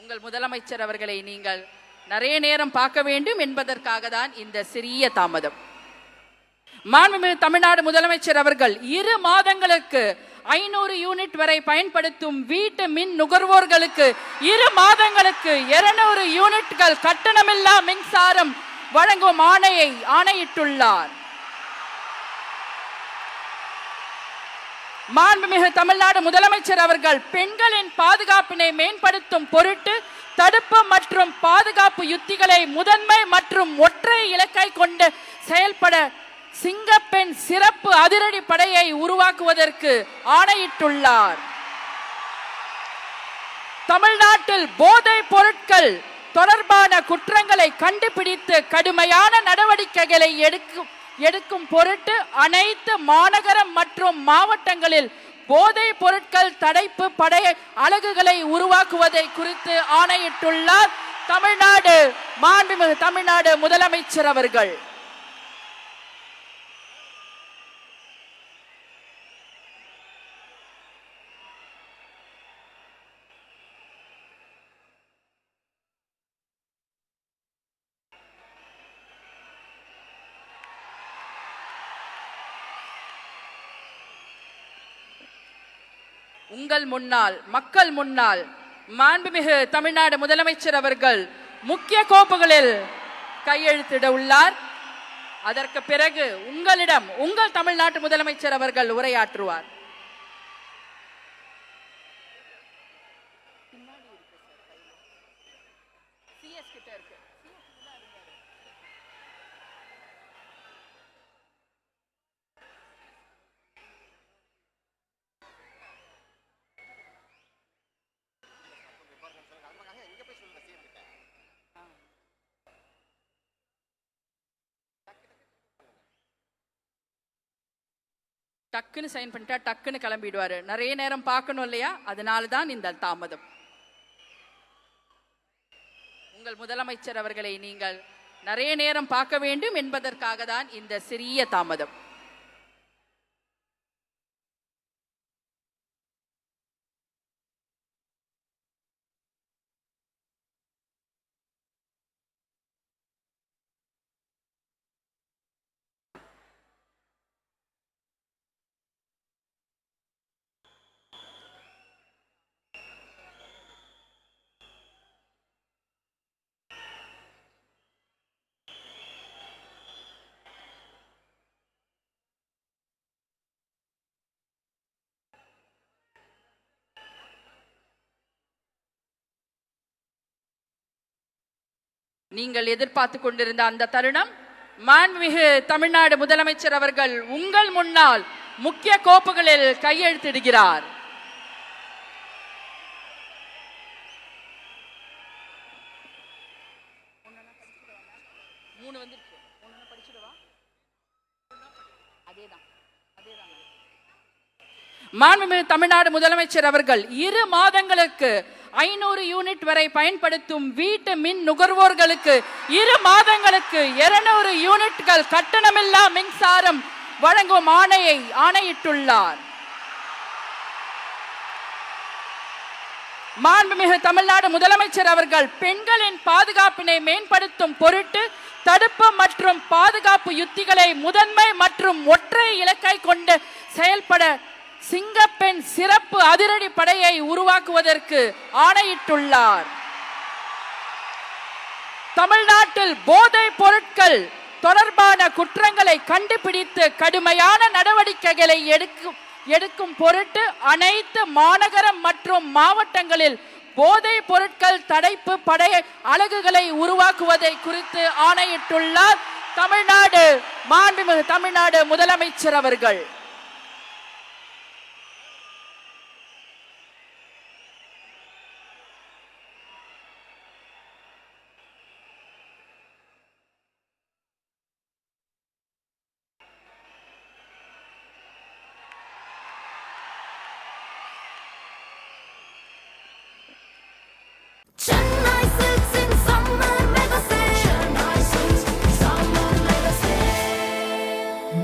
உங்கள் முதலமைச்சர் அவர்களை நீங்கள் நிறைய நேரம் பார்க்க வேண்டும் என்பதற்காக தான் இந்த சிறிய தாமதம். மாண்புமிகு தமிழ்நாடு முதலமைச்சர் அவர்கள் 2 மாதங்களுக்கு 500 யூனிட் வரை பயன்படுத்தும் வீட்டு மின் நுகர்வோர்களுக்கு 2 மாதங்களுக்கு 200 யூனிட்கள் கட்டணமில்லா மின்சாரம் வழங்கும் ஆணையிட்டுள்ளார். மாண்புமிகு தமிழ்நாடு முதலமைச்சர் அவர்கள் பெண்களின் பாதுகாப்பினை மேம்படுத்தும் பொருட்டு தடுப்பு மற்றும் பாதுகாப்பு யுத்திகளை முதன்மை மற்றும் ஒற்றை இலக்கை கொண்டு செயல்பட சிங்கப்பெண் சிறப்பு அதிரடி படையை உருவாக்குவதற்கு ஆணையிட்டுள்ளார். தமிழ்நாட்டில் போதைப் பொருட்கள் தொடர்பான குற்றங்களை கண்டுபிடித்து கடுமையான நடவடிக்கைகளை எடுக்கும் பொருட்டு அனைத்து மாநகரம் மற்றும் மாவட்டங்களில் போதைப் பொருட்கள் தடுப்பு படை அலகுகளை உருவாக்குவதை குறித்து ஆணையிட்டுள்ளார் மாண்புமிகு தமிழ்நாடு முதலமைச்சர் அவர்கள். உங்கள் முன்னால் மக்கள் முன்னால் மாண்புமிகு தமிழ்நாடு முதலமைச்சர் அவர்கள் முக்கிய கோப்புகளில் கையெழுத்திட உள்ளார். அதற்கு பிறகு உங்களிடம் உங்கள் தமிழ்நாட்டு முதலமைச்சர் அவர்கள் உரையாற்றுவார். டக்குன்னு சைன் பண்ணிட்டா டக்குன்னு கிளம்பிடுவாரு. நிறைய நேரம் பார்க்கணும் இல்லையா? அதனால தான் இந்த தாமதம். உங்கள் முதலமைச்சர் அவர்களை நீங்கள் நிறைய நேரம் பார்க்க வேண்டும் என்பதற்காக தான் இந்த சிறிய தாமதம். நீங்கள் எதிர்பார்த்து கொண்டிருந்த அந்த தருணம், மாண்புமிகு தமிழ்நாடு முதலமைச்சர் அவர்கள் உங்கள் முன்னால் முக்கிய கோப்புகளில் கையெழுத்திடுகிறார். மாண்புமிகு தமிழ்நாடு முதலமைச்சர் அவர்கள் 2 மாதங்களுக்கு 500 யூனிட் வரை பயன்படுத்தும் வீட்டு மின் நுகர்வோர்களுக்கு 2 மாதங்களுக்கு 200 யூனிட்கள் கட்டணமில்லா மின்சாரம் வழங்கும் ஆணையிட்டுள்ளார். மாண்புமிகு தமிழ்நாடு முதலமைச்சர் அவர்கள் பெண்களின் பாதுகாப்பினை மேம்படுத்தும் பொருட்டு தடுப்பு மற்றும் பாதுகாப்பு யுத்திகளை முதன்மை மற்றும் ஒற்றை இலக்கை கொண்டு செயல்பட சிங்கப்பெண் சிறப்பு அதிரடி படையை உருவாக்குவதற்கு ஆணையிட்டுள்ளார். தமிழ்நாட்டில் போதைப் பொருட்கள் தொடர்பான குற்றங்களை கண்டுபிடித்து கடுமையான நடவடிக்கைகளை எடுக்கும் பொருட்டு அனைத்து மாநகரம் மற்றும் மாவட்டங்களில் போதைப் பொருட்கள் தடுப்பு படை அலகுகளை உருவாக்குவதை குறித்து ஆணையிட்டுள்ளார் மாண்புமிகு தமிழ்நாடு முதலமைச்சர் அவர்கள்.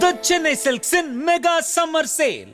The Chennai Silks in Mega Summer Sale.